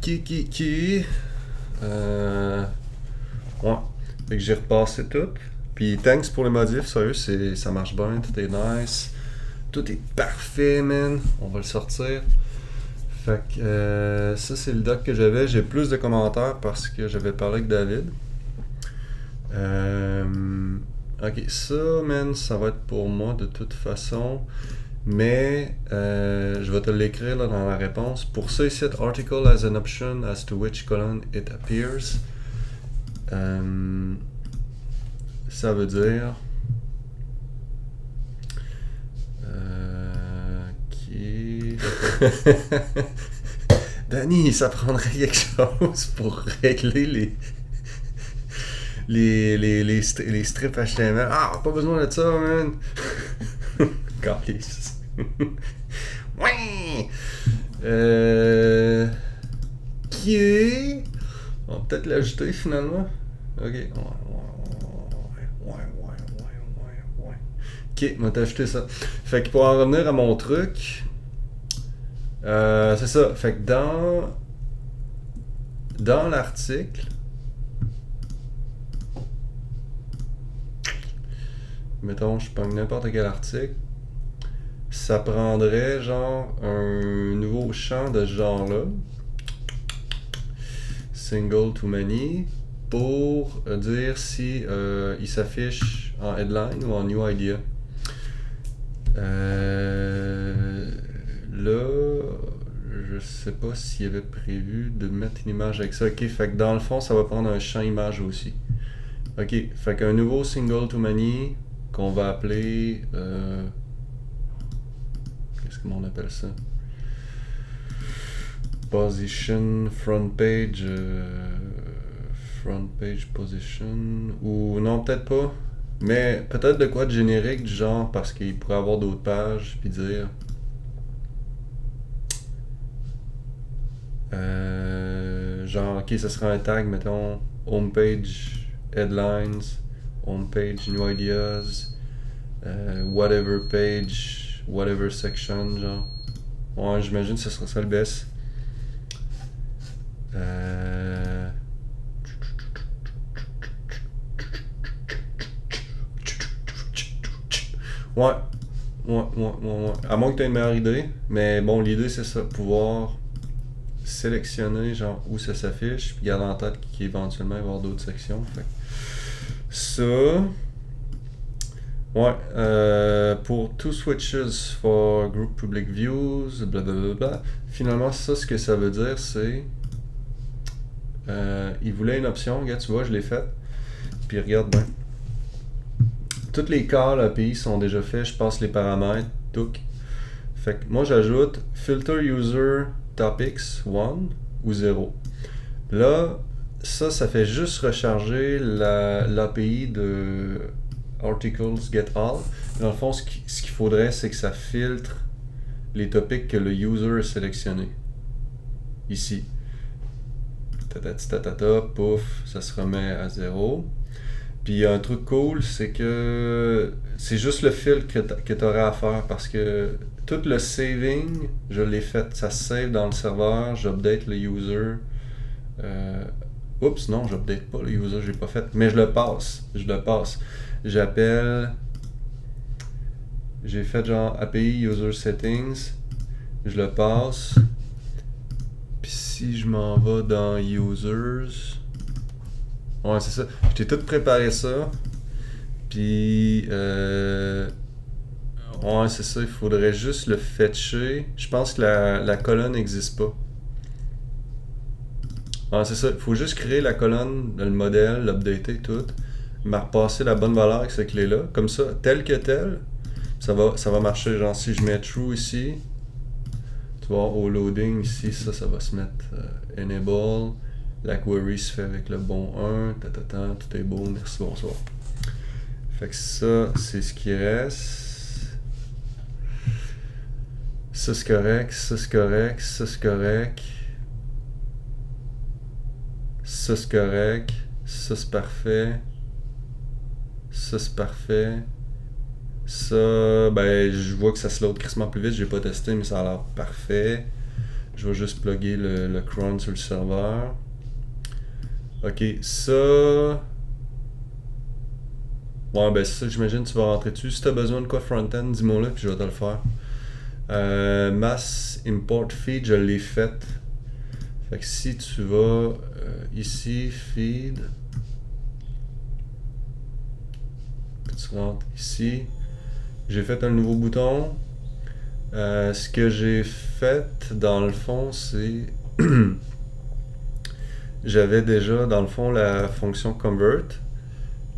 Qui. Ouais. Fait que j'ai repassé tout. Puis thanks pour les modifs, sérieux, ça marche bien, tout est nice. Tout est parfait, man. On va le sortir. Fait que ça, c'est le doc que j'avais. J'ai plus de commentaires parce que j'avais parlé avec David. Ok, ça, man, ça va être pour moi de toute façon. Mais je vais te l'écrire là, dans la réponse. Pour ça, ici, article as an option as to which column it appears. Ça veut dire. Qui. Danny, ça prendrait quelque chose pour régler les strips HTML. Ah, pas besoin de ça, man. Calice. Ouais. Qui est. On va peut-être l'ajouter finalement. Ok. Ouais. Ok, on va t'ajouter ça. Fait que pour en revenir à mon truc. C'est ça. Fait que dans l'article. Mettons, je prends n'importe quel article. Ça prendrait genre un nouveau champ de ce genre-là. Single to many. Pour dire si il s'affiche en headline ou en new idea. Là, je sais pas s'il y avait prévu de mettre une image avec ça. Ok, fait que dans le fond, ça va prendre un champ image aussi. Ok, fait qu'un nouveau single to many qu'on va appeler. Qu'est-ce qu'on appelle ça? Position, front page position. Ou non, peut-être pas. Mais peut-être de quoi de générique du genre parce qu'il pourrait avoir d'autres pages puis dire. Genre, ok, ça sera un tag, mettons, homepage, headlines, homepage, new ideas, whatever page, whatever section, genre. Ouais, j'imagine que ce sera ça le best. Ouais. À moins que tu aies une meilleure idée. Mais bon, l'idée, c'est ça. Pouvoir sélectionner genre où ça s'affiche. Puis garder en tête qu'éventuellement, il va y avoir d'autres sections. Fait. Ça. Ouais. Pour two switches for group public views, blablabla. Finalement, ça, ce que ça veut dire, c'est. Il voulait une option. Regarde, tu vois, je l'ai faite. Puis regarde bien. Toutes les calls API sont déjà faits, je passe les paramètres, tout. Fait que moi j'ajoute filter user topics 1 ou 0. Là, ça fait juste recharger l'API de articles get all. Dans le fond, ce qu'il faudrait, c'est que ça filtre les topics que le user a sélectionnés. Ici. Tatata, pouf, ça se remet à 0. Puis un truc cool, c'est que c'est juste le filtre que tu aurais à faire parce que tout le saving, je l'ai fait. Ça se save dans le serveur, j'update le user. Oups, non, j'update pas le user, j'ai pas fait. Mais je le passe. J'appelle. J'ai fait genre API user settings. Je le passe. Puis si je m'en vais dans users. Ouais, c'est ça. Je t'ai tout préparé ça. Puis, ouais, c'est ça. Il faudrait juste le fetcher. Je pense que la colonne n'existe pas. Ouais, c'est ça. Il faut juste créer la colonne, le modèle, l'updater, tout. Mais repasser la bonne valeur avec cette clé-là. Comme ça, tel que tel, ça va marcher. Genre, si je mets true ici, tu vois, au loading ici, ça va se mettre enable. La query se fait avec le bon 1, tout est beau, merci, bonsoir. Fait que ça, c'est ce qui reste. Ça, c'est correct, ça, c'est correct, ça, c'est correct. Ça, c'est correct, ça, c'est parfait. Ça, c'est parfait. Ça, ben, je vois que ça se load crissement plus vite, j'ai pas testé, mais ça a l'air parfait. Je vais juste plugger le cron sur le serveur. Ok, ça... Ouais, ben ça, j'imagine que tu vas rentrer dessus. Si tu as besoin de quoi front-end, dis-moi-le, puis je vais te le faire. Mass import feed, je l'ai fait. Fait que si tu vas ici, feed, puis tu rentres ici, j'ai fait un nouveau bouton. Ce que j'ai fait, dans le fond, c'est... J'avais déjà, dans le fond, la fonction convert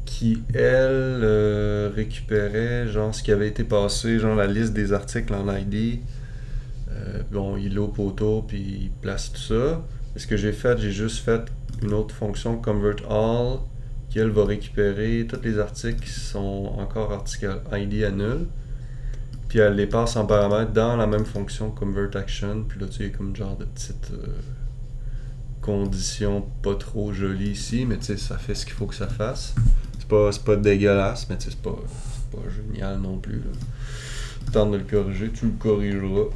qui, elle, récupérait genre ce qui avait été passé, genre la liste des articles en ID. Bon, il loupe autour, puis il place tout ça. Et ce que j'ai fait, j'ai juste fait une autre fonction convert all qui, elle, va récupérer tous les articles qui sont encore article ID à nul. Puis elle les passe en paramètre dans la même fonction convert action. Puis là, tu sais, comme genre de petites conditions pas trop jolies ici, mais tu sais, ça fait ce qu'il faut que ça fasse. C'est pas dégueulasse, mais tu sais, c'est pas génial non plus. Là. Tente de le corriger, tu le corrigeras.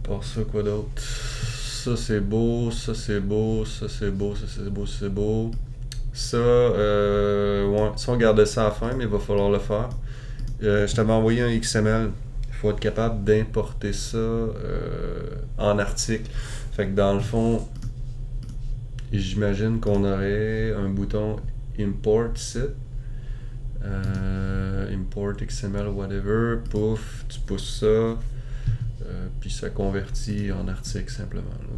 Par ça, quoi d'autre? Ça c'est beau, ça c'est beau, ça c'est beau, ça c'est beau, ça c'est beau. Ça, ouais, ça on gardait ça à la fin, mais il va falloir le faire. Je t'avais envoyé un XML. Il faut être capable d'importer ça en article. Fait que dans le fond, j'imagine qu'on aurait un bouton import ici. Import XML whatever. Pouf, tu pousses ça. Puis ça convertit en article simplement. Là.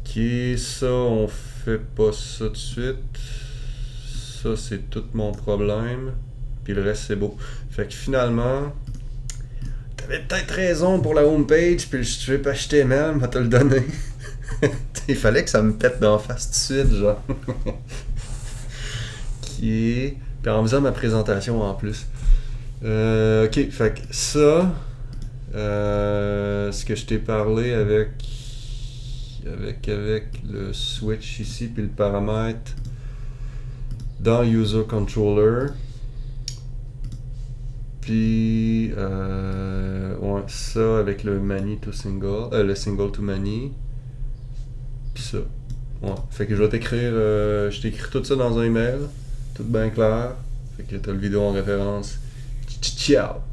Ok, ça on fait pas ça tout de suite. Ça c'est tout mon problème. Puis le reste c'est beau. Fait que finalement, t'avais peut-être raison pour la homepage. Puis je vais pas acheter HTML, va te le donner. Il fallait que ça me pète d'en face tout de suite, genre. Puis en faisant ma présentation en plus. Ok, fait que ça. Ce que je t'ai parlé avec le switch ici puis le paramètre dans user controller puis ouais, ça avec le many to single le single to many puis ça ouais. Fait que je vais t'écrire je t'écris tout ça dans un email tout bien clair, fait que t'as le vidéo en référence. Ciao.